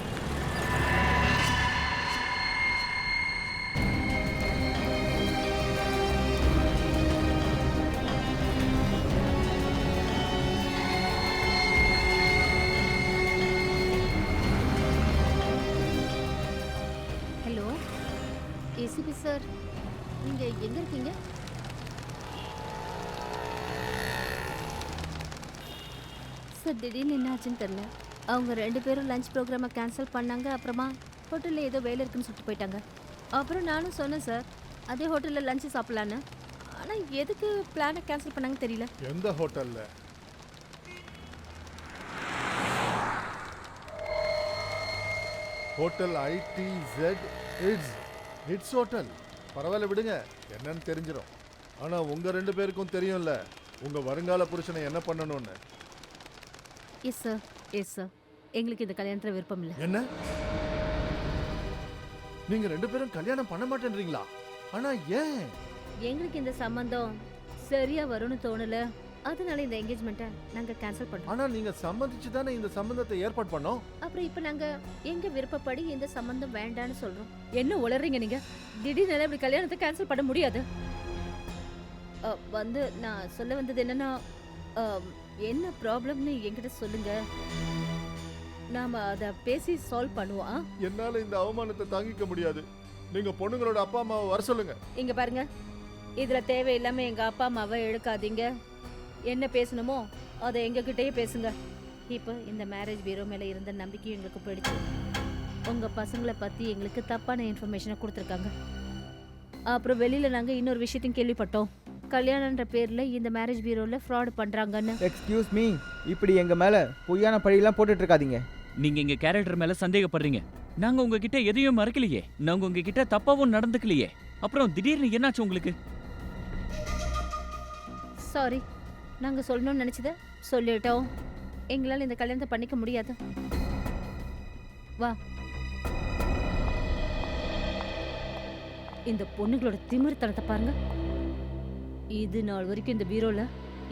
ஹலோ ஏசிபி சார், நீங்கள் எங்கே இருக்கீங்க? சார் திடீர்னு என்ன ஆச்சுன்னு தெரில. அவங்க 2 பேரும் லஞ்ச் ப்ரோக்ராமை கேன்சல் பண்ணாங்க. அப்புறமா ஹோட்டலில் ஏதோ வேலை இருக்குன்னு சொல்லிட்டு போயிட்டாங்க. அப்புறம் நானும் சொன்னேன் சார் அதே ஹோட்டலில் லஞ்சு சாப்பிட்லான்னு. ஆனால் எதுக்கு பிளானை கேன்சல் பண்ணாங்க தெரியல. எந்த ஹோட்டல்ல? Hotel ITZ it's hotel. பரவாயில்ல விடுங்க, என்னன்னு தெரிஞ்சிடும். ஆனா உங்க 2 பேருக்கும் தெரியும்ல உங்க வருங்கால புருஷனை என்ன பண்ணணும்னு. Yes sir, yes sir. எங்களுக்கு இந்த கல்யாணத்தில் விருப்பம் இல்லை. என்ன நீங்க 2 பேரும் கல்யாணம் பண்ண மாட்டேன்றீங்களா? ஆனா ஏன்? எங்களுக்கு இந்த சம்பந்தம் சரியா வரும்னு தோணல. அதனால இந்த என்கேஜ்மெண்ட்டை நாங்க கேன்சல் பண்ணோம். ஆனா நீங்க சம்மதிச்சு தானே இந்த சம்பந்தத்தை ஏற்பாடு பண்ணோம். அப்புறம் இப்போ நாங்க எங்க விருப்பப்படி இந்த சம்பந்தம் வேண்டான்னு சொல்றோம். என்ன உளறீங்க நீங்க? திடீர்னு இப்படி கல்யாணத்தை கேன்சல் பண்ண முடியாது. வந்து நான் சொல்ல வந்தது என்னன்னா, என்ன ப்ராப்ளம்னு என்கிட்ட சொல்லுங்க, நாம அத பேசி சால்வ் பண்ணுவோம். என்னால இந்த அவமானத்தை தாங்கிக்க முடியாது. நீங்க பொண்ணுங்களோட அப்பா அம்மாவை வர சொல்லுங்க. இங்க பாருங்க, இதுல தேவையில்லாம எங்க அப்பா அம்மாவை எடுக்காதீங்க. என்ன பேசணுமோ அதை எங்ககிட்டயே பேசுங்க. இப்போ இந்த மேரேஜ் பீரோ மேல இருந்த நம்பிக்கை எங்களுக்கு போயிடுச்சு. உங்க பசங்களை பத்தி எங்களுக்கு தப்பான இன்ஃபர்மேஷனை கொடுத்துருக்காங்க. அப்புறம் வெளியில நாங்க இன்னொரு விஷயத்தையும் கேள்விப்பட்டோம். கல்யாணன்ற பேர்ல இந்த மேரேஜ் பீரோல ஃப்ராட் பண்றாங்கன்னு. எக்ஸ்கியூஸ் மீ, இப்படி எங்கள் மேலே பொய்யான பழியெல்லாம் போட்டுட்டு இருக்காதீங்க. நீங்க எங்க கேரக்டர் மேல சந்தேகப்படுறீங்க. நாங்க உங்ககிட்ட எதையும் மறக்கலையே. நாங்க உங்ககிட்ட தப்பாவும் நடந்துக்கலையே. அப்புறம் திடீர்னு என்னாச்சு உங்களுக்கு? சாரி, நாங்க சொல்லணும்னு நினைச்சத சொல்லிட்டோம். எங்களால இந்த கல்யாணத்தை பண்ணிக்க முடியாது. வா. இந்த பொண்ணுங்களோட திமிர்த்தனத்தை பாருங்க. இது நாள் வரைக்கும் இந்த பீரோல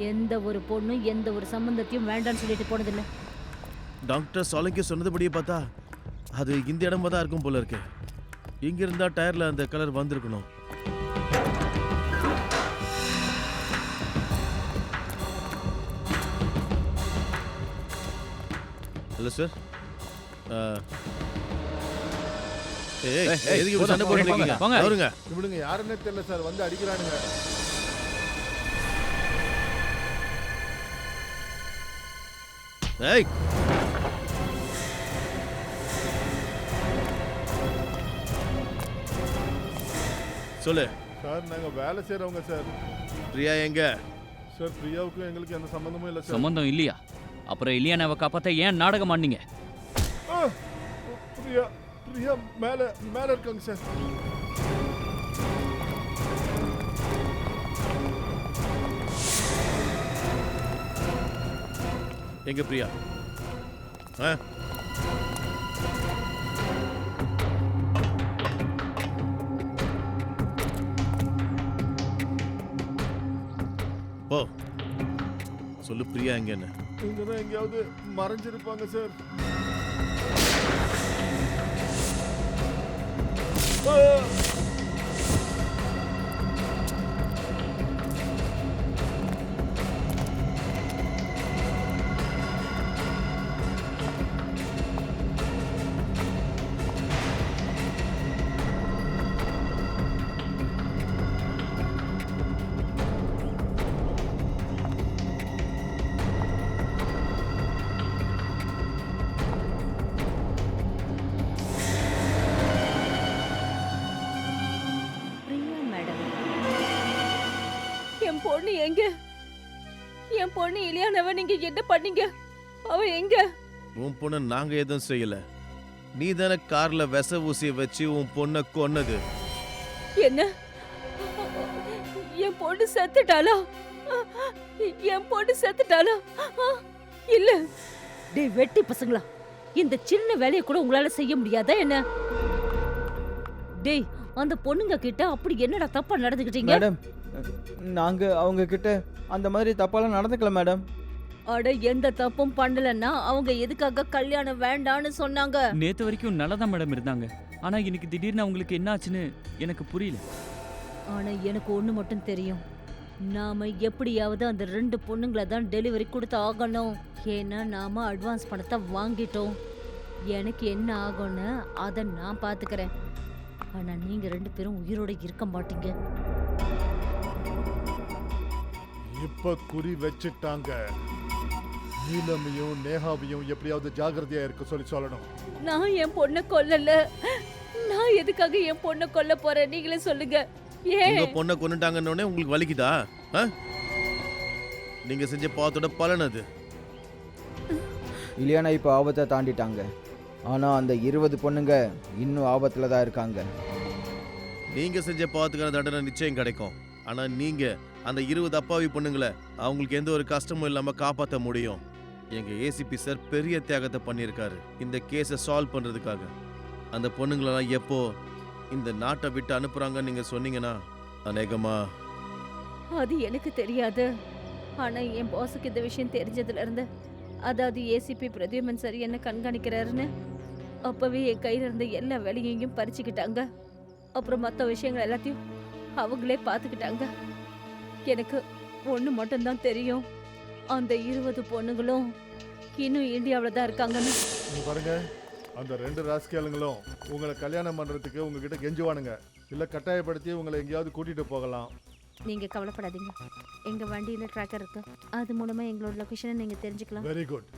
எந்த ஒரு பொண்ணும் எந்த ஒரு சம்பந்தத்தையும் வேண்டாம்னு சொல்லிட்டு போனதில்லை. டாக்டர் சாலங்கி சொன்னதுபடியே பார்த்தா அது இந்த இடமா தான் இருக்கும் போல இருக்கு. இங்க இருந்தா டயர்ல அந்த கலர் வந்திருக்கணும். Hello sir. எதுக்கு இப்படி சண்டை போட்டுட்டு இருக்கீங்க? போங்க. அவருங்க இவனுங்க யாருன்னே தெரியல சார், வந்து அடிக்கிறானுங்க. ஏய், சொல்லு. சார் நாங்க வேலை செய்றவங்க சார். பிரியா எங்க? சார் பிரியாவுக்கும் எங்களுக்கு எந்த சம்பந்தமும் இல்லை சார். சம்பந்தம் இல்லையா? அப்புறம் இல்லையானாவை காப்பாத்த ஏன் நாடகம் ஆனீங்க? ஆ, பிரியா பிரியா மேல மேல இருக்காங்க சார். எங்க பிரியா? ஆ? போ சொல்லு, பிரியா எங்க? என்ன இங்கதான் எங்கேயாவது மறைஞ்சிருப்பாங்க சார். ஆ! பிரியா மேடம், என் பொண்ணு எங்க? என் பொண்ணு இல்லையானவ நீங்க என்ன பண்ணீங்க? அவ எங்க? உன் பொண்ணை நாங்க எதுவும் செய்யல. நீ தானே கார்ல விச ஊசியை வச்சு உன் பொண்ணை கொன்னது. என்ன? என் பொண்ணு செத்துட்டாளா? என் பொண்ணு செத்துட்டாளா? இல்ல. டேய் வெட்டி பசங்களா, இந்த சின்ன வேலையை கூட உங்களால செய்ய முடியாதா என்ன? டேய், அந்த பொண்ணுங்க கிட்ட அப்படி என்னடா தப்பா நடந்துக்கிட்டீங்க? மேடம், நாங்கள் அவங்க கிட்ட அந்த மாதிரி தப்பாலாம் நடந்துக்கல மேடம். அட, எந்த தப்பும் பண்ணலன்னா அவங்க எதுக்காக கல்யாணம் வேண்டான்னு சொன்னாங்க? நேத்து வரைக்கும் நல்லதான் மேடம் இருந்தாங்க. ஆனா இன்னைக்கு திடீர்னு அவங்களுக்கு என்ன ஆச்சுன்னு எனக்கு புரியல. ஆனா எனக்கு ஒண்ணு மட்டும் தெரியும். நாம எப்படியாவது அந்த 2 பொண்ணுங்களை தான் டெலிவரி கொடுத்து ஆகணும். ஏன்னா நாம அட்வான்ஸ் பணத்தை வாங்கிட்டோம். எனக்கு என்ன ஆகும்னு அதை நான் பாத்துக்கிறேன். ஆனா நீங்க 2 பேரும் உயிரோட இருக்க மாட்டீங்க. இப்ப குறி வச்சுட்டாங்க. நீலமையும் நேஹாவையும் எப்படியாவது ஜாகிரதையா இருக்க சொல்லணும். நான் என் பொண்ணை கொல்லல. நான் எதுக்காக என் பொண்ணை கொல்ல போறேன் நீங்களே சொல்லுங்க. ஏன்? உங்க பொண்ணை கொன்னுட்டாங்கன்னு உங்களுக்கு வலிக்குதா? ஆ? நீங்க செஞ்ச பாவத்தோட பலன் அது. இல்லையானா இப்போ ஆபத்தை தாண்டிட்டாங்க. ஆனால் அந்த 20 பொண்ணுங்க இன்னும் ஆபத்தில் தான் இருக்காங்க. நீங்க செஞ்ச பாவத்துக்கான தண்டனை நிச்சயம் கிடைக்கும். ஆனா நீங்க அந்த 20 அப்பாவி பொண்ணுங்களை அவங்களுக்கு எந்த ஒரு கஷ்டமும் இல்லாம காப்பாற்ற முடியும். எங்க ஏசிபி சார் பெரிய தியாகத்தை பண்ணியிருக்காரு இந்த கேஸை சால்வ் பண்றதுக்காக. அந்த பொண்ணுங்களெல்லாம் எப்போ இந்த நாட்டை விட்டு அனுப்புறாங்கன்னு நீங்க சொன்னீங்கன்னா அநேகமா அது எனக்கு தெரியாது. ஆனா என் பாஸுக்கு இந்த விஷயம் தெரிஞ்சதுல இருந்து, அதாவது ஏசிபி பிரத்யுமன் சார் என்ன கண்காணிக்கிறாருன்னு, அப்பவே என் கையில இருந்த எல்லா வேலையையும் பறிச்சுக்கிட்டாங்க. அப்புறம் மற்ற விஷயங்கள் எல்லாத்தையும் அவங்களே பார்த்துக்கிட்டாங்க. எனக்கு ஒன்று மட்டும்தான் தெரியும். அந்த 20 பொண்ணுங்களும் இன்னும் இந்தியாவில் தான் இருக்காங்கன்னு. நீங்க பாருங்க, அந்த 2 ராஸ்கேலுங்களும் உங்களை கல்யாணம் பண்றதுக்கு உங்ககிட்ட கெஞ்சுவானுங்க. இல்ல கட்டாயப்படுத்தி உங்களை எங்கேயாவது கூட்டிட்டு போகலாம். நீங்க கவலைப்படாதீங்க, எங்க வண்டியில ட்ராக்கர் இருக்கு, அது மூலமா எங்களோட லொகேஷனை நீங்க தெரிஞ்சுக்கலாம். Very good.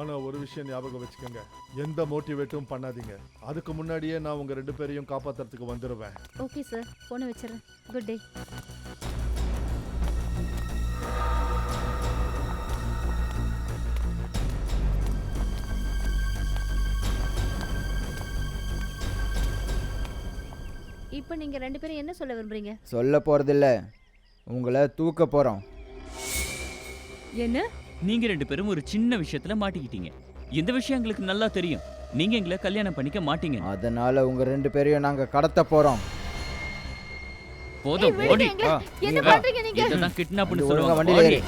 ஆனா ஒரு விஷயம் ஞாபகம் வச்சுக்கோங்க, எந்த மோட்டிவேட்டும் பண்ணாதீங்க. அதுக்கு முன்னாடியே நான் உங்க 2 பேரையும் காப்பாத்துறதுக்கு வந்துடுவேன். ஓகே சார், போனை வச்சிடறேன். Good day. இப்போ நீங்க 2 பேரும் என்ன சொல்ல விரும்புறீங்க? சொல்ல போகிறதில்ல, உங்களை தூக்க போகிறோம். என்ன? நீங்க 2 பேரும் ஒரு சின்ன விஷயத்துல மாட்டிக்கிட்டீங்க. இந்த விஷயம் எங்களுக்கு நல்லா தெரியும். நீங்க எங்களை கல்யாணம் பண்ணிக்க மாட்டீங்க. அதனால உங்கள் 2 பேரையும் நாங்கள் கடத்த போகிறோம். போதும், விடுங்க ஓடி. எங்களை. என்ன பண்றீங்க நீங்க? இததான் கிட்னாப்னு ஒழுங்கா சொல்லுவாங்க. வண்டியில் ஓடி. ஏறி.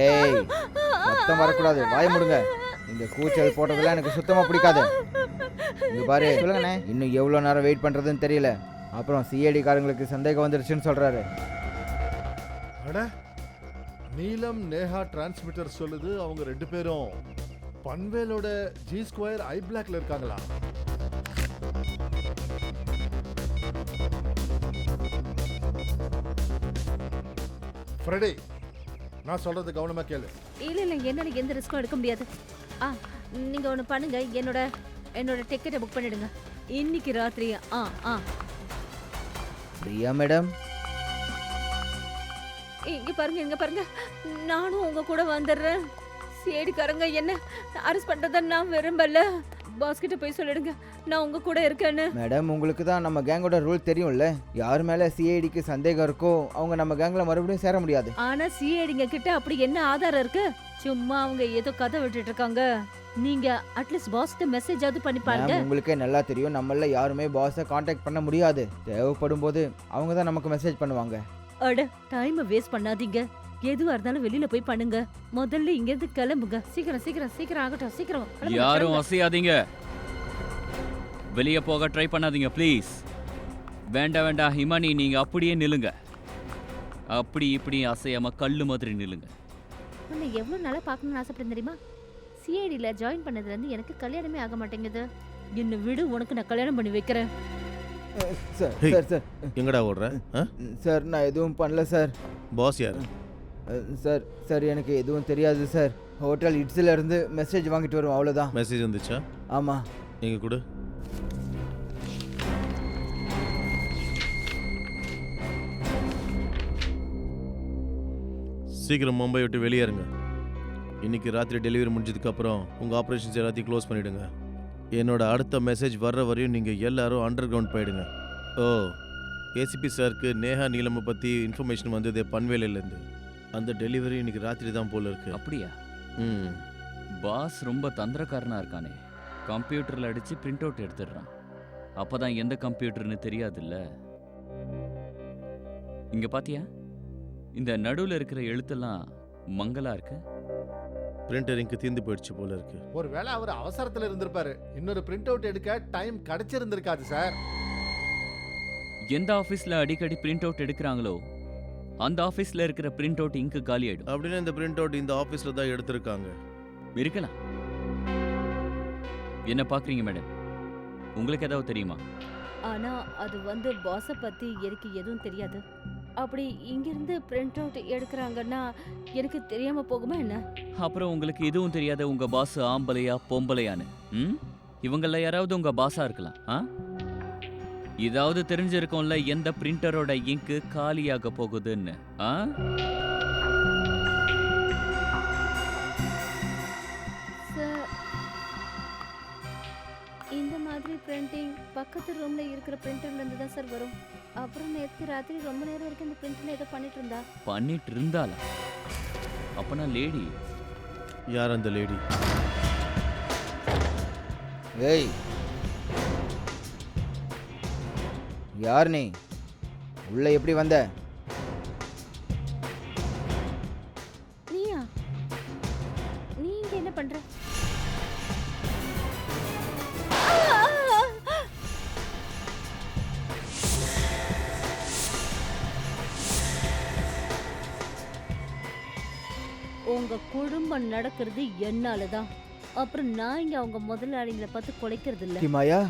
ஏய், சத்தம் வரக்கூடாது, வாய் முடுங்க. இந்த கூச்சல் போட்டதெல்லாம் எனக்கு சுத்தமாக பிடிக்காது. இங்க பாரு, சொல்லுங்கண்ணே, இன்னும் எவ்வளோ நேரம் வெயிட் பண்ணுறதுன்னு தெரியல. அப்புறம் சிஐடி காரங்களுக்கு சந்தேகம் வந்துருச்சுன்னு சொல்கிறாரு. அட, நீலம் நேஹா டிரான்ஸ்மிட்டர் சொல்லுது அவங்க 2 பேரும் பன்வேலோட G2 ஐ பிளாக்ல இருக்காங்களா? ஃப்ரெடி, நான் சொல்றது கவனமா கேளு. இல்ல என்னால எந்த ரிஸ்க்கும் எடுக்க முடியாது. நீங்க ஒன்று பண்ணுங்க, என்னோட டிக்கெட்டை புக் பண்ணிடுங்க இன்னைக்கு ராத்திரி. பிரியா மேடம், இங்க பாருங்க, நானும் உங்க கூட வந்துடுறேன். சேடிக்காரங்க என்ன அரெஸ்ட் பண்றத நான் விரும்பல. பாஸ் கிட்ட போய் சொல்லிடுங்க நான் உங்க கூட இருக்கேன்னு. மேடம், உங்களுக்கு தான் நம்ம கேங்கோட ரூல் தெரியும்ல. யார் மேலே சிஐடிக்கு சந்தேகம் இருக்கோ அவங்க நம்ம கேங்கில் மறுபடியும் சேர முடியாது. ஆனா சிஐடிங்க கிட்ட அப்படி என்ன ஆதாரம் இருக்கு? சும்மா அவங்க ஏதோ கதை விட்டுட்டு இருக்காங்க. நீங்க அட்லீஸ்ட் பாஸ்க்கு மெசேஜ் ஆவது பண்ணி பாருங்க. மேம், உங்களுக்கே நல்லா தெரியும் நம்மள யாருமே பாஸை காண்டாக்ட் பண்ண முடியாது. தேவைப்படும் போது அவங்க தான் நமக்கு மெசேஜ் பண்ணுவாங்க. அட, டைம் வேஸ்ட் பண்ணாதீங்க. எதுவா இருந்தாலும் வெளியில போய் பண்ணுங்க. முதல்ல இங்க இருந்து கிளம்புங்க. சீக்கிரம் ஆகட்டும். சீக்கிரம் கிளம்புங்க, யாரும் கிளம்புங்க. அசையாதீங்க. வெளியே போக ட்ரை பண்ணாதீங்க ப்ளீஸ். வேண்டாம் ஹிமானி, நீங்க அப்படியே நில்லுங்க. அப்படி இப்படி அசையாம கல்லு மாதிரி நில்லுங்க. உன்னை எவ்வளவு நாளா பார்க்கணும்னு ஆசைப்பட்டேன் தெரியுமா? சிஐடில ஜாயின் பண்ணதுல இருந்து எனக்கு கல்யாணமே ஆக மாட்டேங்குது. என்ன விடு, உனக்கு நான் கல்யாணம் பண்ணி வைக்கிறேன். Sir hey. சார் சார் எங்கடா ஓடுற? சார், நான் எதுவும் பண்ணல சார். பாஸ் யார்? சார் சார் எனக்கு எதுவும் தெரியாது சார். ஹோட்டல் இட்ஸில் இருந்து மெசேஜ் வாங்கிட்டு வரும், அவ்வளோதான். மெசேஜ் வந்துச்சா? ஆமாம். எங்க கூட சீக்கிரம் மும்பை விட்டு வெளியேறுங்க. இன்னைக்கு ராத்திரி டெலிவரி முடிஞ்சதுக்கு அப்புறம் உங்க ஆப்ரேஷன்ஸ் எல்லாத்தையும் க்ளோஸ் பண்ணிடுங்க. என்னோட அடுத்த மெசேஜ் வர்ற வரையும் நீங்க எல்லாரும் அண்டர் கிரவுண்ட் போயிடுங்க. ஓ, ஏசிபி சாருக்கு நேஹா நீலமை பத்தி இன்ஃபர்மேஷன் வந்தது பன்வேலிலேருந்து. அந்த டெலிவரி இன்னைக்கு ராத்திரி தான் போல இருக்கு. அப்படியா? ம். பாஸ் ரொம்ப தந்திரக்காரனா இருக்கானே. கம்ப்யூட்டர்ல அடிச்சு பிரிண்ட் அவுட் எடுத்துடுறான். அப்பதான் எந்த கம்ப்யூட்டர்னு தெரியாதுல்ல. இங்க பாத்தியா, இந்த நடுவுல இருக்கிற எழுத்தெல்லாம் மங்கலா இருக்கு. பிரிண்டர் இங்கு தீர்ந்து போயிடுச்சு போல இருக்கு. ஒருவேளை அவர் அவசரத்துல இருந்திருப்பாரு. இன்னொரு பிரிண்ட் அவுட் எடுக்க டைம் கிடைச்சிருந்திருக்காது சார். எந்த ஆபீஸ்ல அடிக்கடி பிரிண்ட் அவுட் எடுக்கிறாங்களோ அந்த ஆபீஸ்ல இருக்கிற பிரிண்ட் அவுட் இங்கு காலி ஆயிடும். அப்படின்னா இந்த பிரிண்ட் அவுட் இந்த ஆபீஸ்ல தான் எடுத்திருக்காங்க. இருக்கலாம். என்ன பாக்குறீங்க மேடம்? உங்களுக்கு ஏதாவது தெரியுமா? ஆனா அது பாஸ பத்தி எனக்கு எதுவும் தெரியாது. அப்படி இங்கிருந்து பிரிண்ட் அவுட் எடுக்கிறாங்கன்னா எனக்கு தெரியாம போகுமா என்ன? அப்புறம் உங்களுக்கு எதுவும் தெரியாத உங்க பாஸ் ஆம்பளையா பொம்பளையான்னு? இவங்கள யாராவது உங்க பாஸா இருக்கலாம். இதாவது தெரிஞ்சிருக்கும்ல எந்த பிரிண்டரோட இங்கு காலியாக போகுதுன்னு. இந்த மாதிரி பிரிண்டிங் பக்கத்து ரூம்ல இருக்கிற பிரிண்டர்ல இருந்து தான் சார் வரும். அப்புறம் நேற்று ராத்திரி ரொம்ப நேரம் வரைக்கும் இந்த பிரிண்டர்ல ஏதோ பண்ணிட்டு இருந்தாளா? அப்பனா லேடி யார் அந்த லேடி? ஏய், யார் நீ? உள்ள எப்படி வந்த? நீயா? நீ இங்க என்ன பண்ற? உங்க குடும்பம் நடக்கிறது என்னால தான். அப்புறம் நான் இங்க அவங்க முதலாளிங்களை பார்த்து குலைக்கிறது இல்ல. மாயா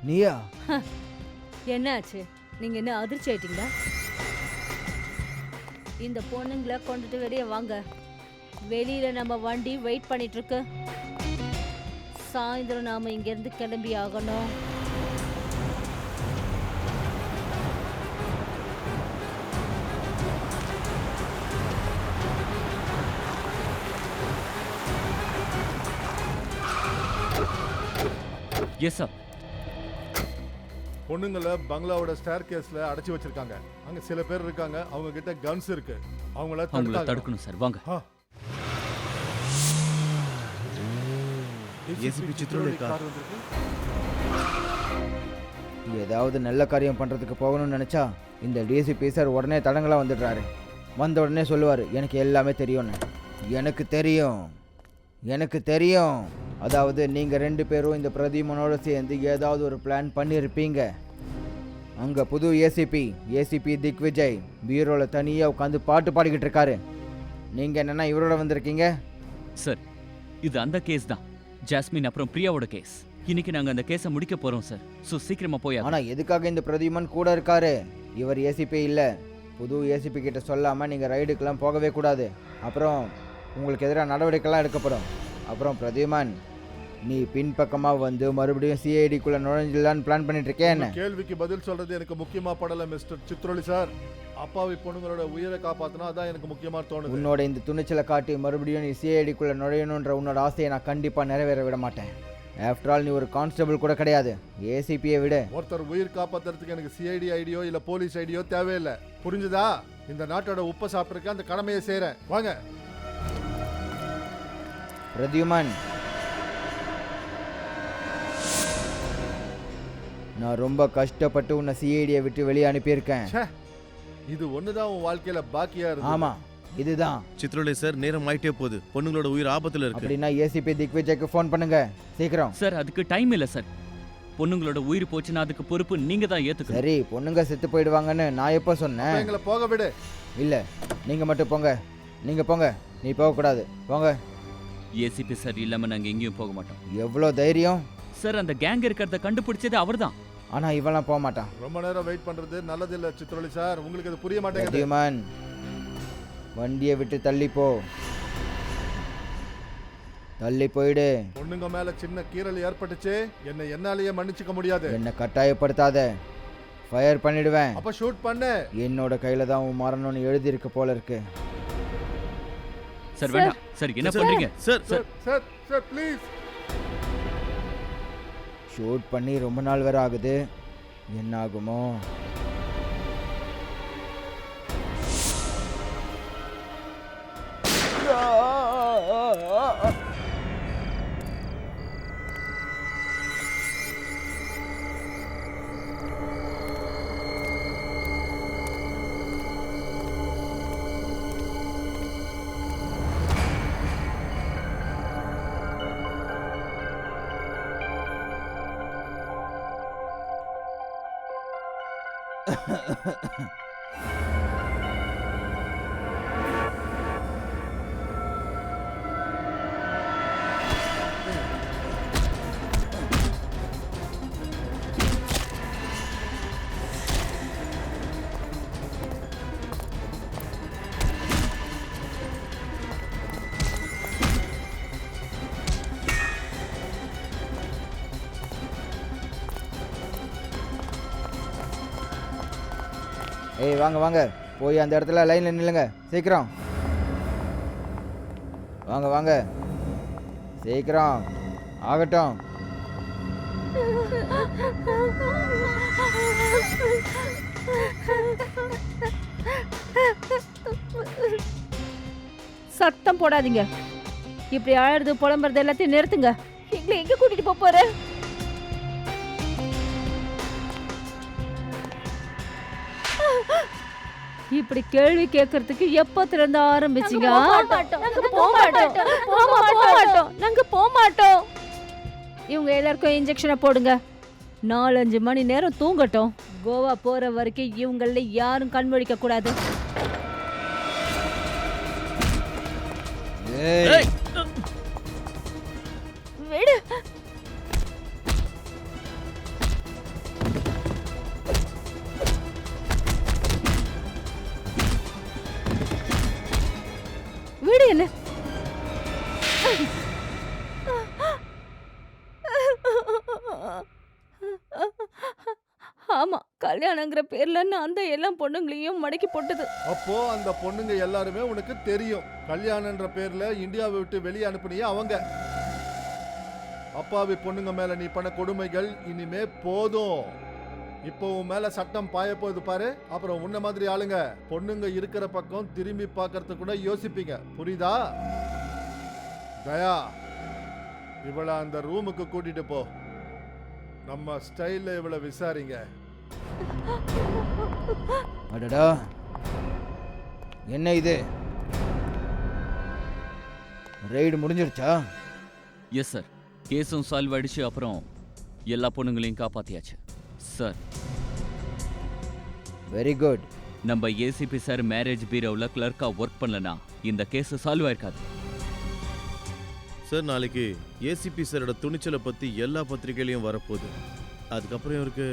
நீயா? என்னாச்சு? நீங்க என்ன அதிர்ச்சி ஆயிட்டீங்களா? இந்த பொண்ணுங்களை கொண்டுட்டு வெளியே வாங்க. வெளியில நம்ம வண்டி வெயிட் பண்ணிட்டு இருக்கு. சாயந்தரம் நாம இங்க இருந்து கிளம்பி ஆகணும். Yes sir. பொண்ணுங்களை பங்களாவோட ஸ்டேர் கேஸ்ல அடைச்சி வச்சிருக்காங்க. அங்க சில பேர் இருக்காங்க, அவங்க கிட்ட கன்ஸ் இருக்கு. அவங்கள தடுக்கணும் சார். வாங்க. ஏசிபி சித்ரோலி கார் ஏதாவது நல்ல காரியம் பண்ணுறதுக்கு போகணும்னு நினச்சா இந்த டிசிபி சார் உடனே தடங்களாக வந்துடுறாரு. வந்த உடனே சொல்லுவார், எனக்கு எல்லாமே தெரியும்னு. எனக்கு தெரியும். அதாவது நீங்கள் 2 பேரும் இந்த பிரதீமனோட சேர்ந்து ஏதாவது ஒரு பிளான் பண்ணியிருப்பீங்க. அங்கே புது ஏசிபி திக்விஜய் பீரோவில் தனியாக உட்காந்து பாட்டு பாடிக்கிட்டு இருக்காரு. நீங்கள் என்னென்னா இவரோட வந்திருக்கீங்க. சார், இது அந்த கேஸ் தான். ஜாஸ்மின் அப்புறம் பிரியாவோட கேஸ். இன்னைக்கு நாங்க அந்த கேஸை முடிக்க போறோம் சார். ஸோ சீக்கிரமா போய் ஆனால் எதுக்காக இந்த பிரதீமன் கூட இருக்காரு? இவர் ஏசிபி இல்லை. புது ஏசிபி கிட்ட சொல்லாமல் நீங்கள் ரைடுக்கெல்லாம் போகவே கூடாது. அப்புறம் உங்களுக்கு எதிராக நடவடிக்கைலாம் எடுக்கப்படும். அப்புறம் பிரதீமன், நீ பின்பக்கமாக வந்து மறுபடியும் சிஐடிக்குள்ளே நுழைஞ்சிடலான்னு பிளான் பண்ணிட்டு இருக்கேன். என்ன கேள்விக்கு பதில் சொல்றது எனக்கு முக்கியமா படல மிஸ்டர் சித்ரோலி சார். அப்பாவி பொண்ணுங்களோட உயிரை காப்பாத்தினா அதான் எனக்கு முக்கியமா தோணுது. உன்னோட இந்த துணிச்சலை காட்டி மறுபடியும் நீ சிஐடிக்குள்ளே நுழையணுன்ற உன்னோட ஆசையை நான் கண்டிப்பாக நிறைவேற விட மாட்டேன். ஆஃப்டர் ஆல் நீ ஒரு கான்ஸ்டபிள் கூட கிடையாது, ஏசிபியை விட. ஒருத்தர் உயிர் காப்பாத்துறதுக்கு எனக்கு சிஐடி ஐடியோ இல்ல போலீஸ் ஐடியோ தேவையில்லை. புரிஞ்சுதா? இந்த நாட்டோட உப்பை சாப்பிட்ருக்க அந்த கடமையை செய்யறேன். வாங்க. பிரத்யுமன், நான் ரொம்ப கஷ்டப்பட்டு உன்னை சிஐடியை விட்டு வெளியே அனுப்பியிருக்கேன். இது ஒண்ணுதான் உன் வாழ்க்கையில பாக்கியா இருக்கு. ஆமா, இதுதான். சித்ரோலி சார், நேரம் ஆயிட்டே போகுது. பொண்ணுங்களோட உயிர் ஆபத்துல இருக்கு. அப்படின்னா ஏசிபி திக்விஜய்க்கு ஃபோன் பண்ணுங்க சீக்கிரம். சார், அதுக்கு டைம் இல்லை சார். பொண்ணுங்களோட உயிர் போச்சுன்னா அதுக்கு பொறுப்பு நீங்க தான் ஏத்துக்கணும். சரி, பொண்ணுங்க செத்து போயிடுவாங்கன்னு நான் எப்போ சொன்னேன்? எங்களை போக விடு. இல்லை, நீங்கள் மட்டும் போங்க. நீங்கள் போங்க, நீ போகக்கூடாது. போங்க. ஏசிபி சார் இல்லாம நாங்க எங்கேயும் போக மாட்டோம். எவ்வளோ தைரியம்! சார், அந்த கேங் இருக்கிறத கண்டுபிடிச்சது அவர்தான். ஆனால் இவெல்லாம் போக மாட்டான். ரொம்ப நேரம் வெயிட் பண்றது நல்லதில்லை சித்ரோலி சார். உங்களுக்கு அது புரிய மாட்டேங்குது. பிரத்யுமன், வண்டியை விட்டு தள்ளி போ. தள்ளி போயிடு. பொண்ணுங்க மேல சின்ன கீறல் ஏற்பட்டுச்சு. என்னை என்னாலேயே மன்னிச்சுக்க முடியாது. என்னை கட்டாயப்படுத்தாத, ஃபயர் பண்ணிடுவேன். அப்ப ஷூட் பண்ணு. என்னோட கையில தான் உன் மரணம்னு எழுதியிருக்கு போல இருக்கு. சார் வேண்டாம். சார் என்ன பண்றீங்க? Sir sir sir sir please. Shoot பண்ணி ரொம்ப நாள் வேற ஆகுது. என்ன ஆகுமோ? ஏய், வாங்க வாங்க, போய் அந்த இடத்துல லைனில் நில்லுங்க சீக்கிரம். வாங்க வாங்க, சீக்கிரம் ஆகட்டும். சத்தம் போடாதீங்க. இப்படி அழறது புலம்புறது எல்லாத்தையும் நிறுத்துங்க. எங்களை எங்க கூட்டிட்டு போற? இப்படி கேள்வி கேட்கறதுக்கு எப்பத்துல இருந்து ஆரம்பிச்சீங்க? நாங்க போக மாட்டோம். இவங்க எல்லாருக்கும் இன்ஜெக்ஷனை போடுங்க. 4-5 மணி நேரம் தூங்கட்டும். கோவா போற வரைக்கும் இவங்கள யாரும் கண் முழிக்க கூடாது. ஏய், விடு. விடு என்ன. ஆமா, கல்யாணங்கிற பேர்ல நான் தான் எல்லா பொண்ணுங்களையும் மடக்கி போட்டது. அப்போ அந்த பொண்ணுங்க எல்லாருமே உனக்கு தெரியும். கல்யாணன்ற பேர்ல இந்தியாவை விட்டு வெளியே அனுப்புனியே அவங்க. அப்பாவி பொண்ணுங்க மேல நீ பண்ண கொடுமைகள் இனிமே போதும். இப்போ உன் மேல சட்டம் பாய போகுது பாரு. அப்புறம் உன்ன மாதிரி ஆளுங்க பொண்ணுங்க இருக்கிற பக்கம் திரும்பி பார்க்கறதுக்கு கூட யோசிப்பீங்க. புரியுதா? தயா, இவளை அந்த ரூமுக்கு கூட்டிட்டு போ. நம்ம ஸ்டைல்ல இவளை விசாரிங்க. அடடா, என்ன இது? ரைடு முடிஞ்சிருச்சா? எஸ் சார், கேஸும் சால்வ் ஆயிடுச்சு. அப்புறம் எல்லா பொண்ணுங்களையும் காப்பாத்தியாச்சு சார். Very good. நம்ம ஏசிபி சார் மேரேஜ் பீரோவில் கிளர்க்கா ஒர்க் பண்ணலனா இந்த கேஸ் சால்வ் ஆயிருக்காது சார். நாளைக்கு ஏசிபி சாரோட துணிச்சலை பற்றி எல்லா பத்திரிகையிலையும் வரப்போகுது. அதுக்கப்புறம் இவருக்கு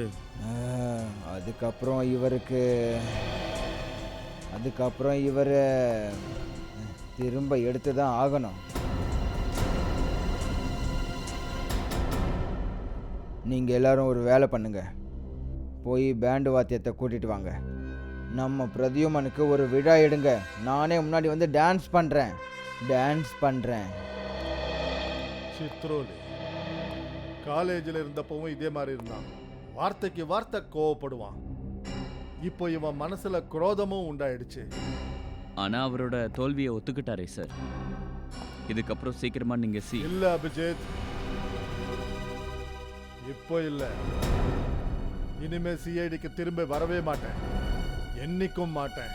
அதுக்கப்புறம் இவர் திரும்ப எடுத்து தான் ஆகணும். நீங்கள் எல்லாரும் ஒரு வேலை பண்ணுங்க. போய் பேண்டு வாத்தியத்தை கூட்டிட்டு வாங்க. நம்ம பிரத்யுமனுக்கு ஒரு விழா எடுங்க. நானே முன்னாடி வந்து டான்ஸ் பண்ணுறேன். சித்ரோலி காலேஜில் இருந்தப்பவும் இதே மாதிரி இருந்தான். வார்த்தைக்கு வார்த்தை கோவப்படுவான். இப்போ இவன் மனசுல குரோதமும் உண்டாயிடுச்சு. ஆனா அவரோட தோல்வியை ஒத்துக்கிட்டாரே சார். இதுக்கப்புறம் சீக்கிரமா நீங்க இல்ல அபிஜித், இப்போ இல்ல. இனிமே சிஐடிக்கு திரும்ப வரவே மாட்டேன். என்னைக்கும் மாட்டேன்.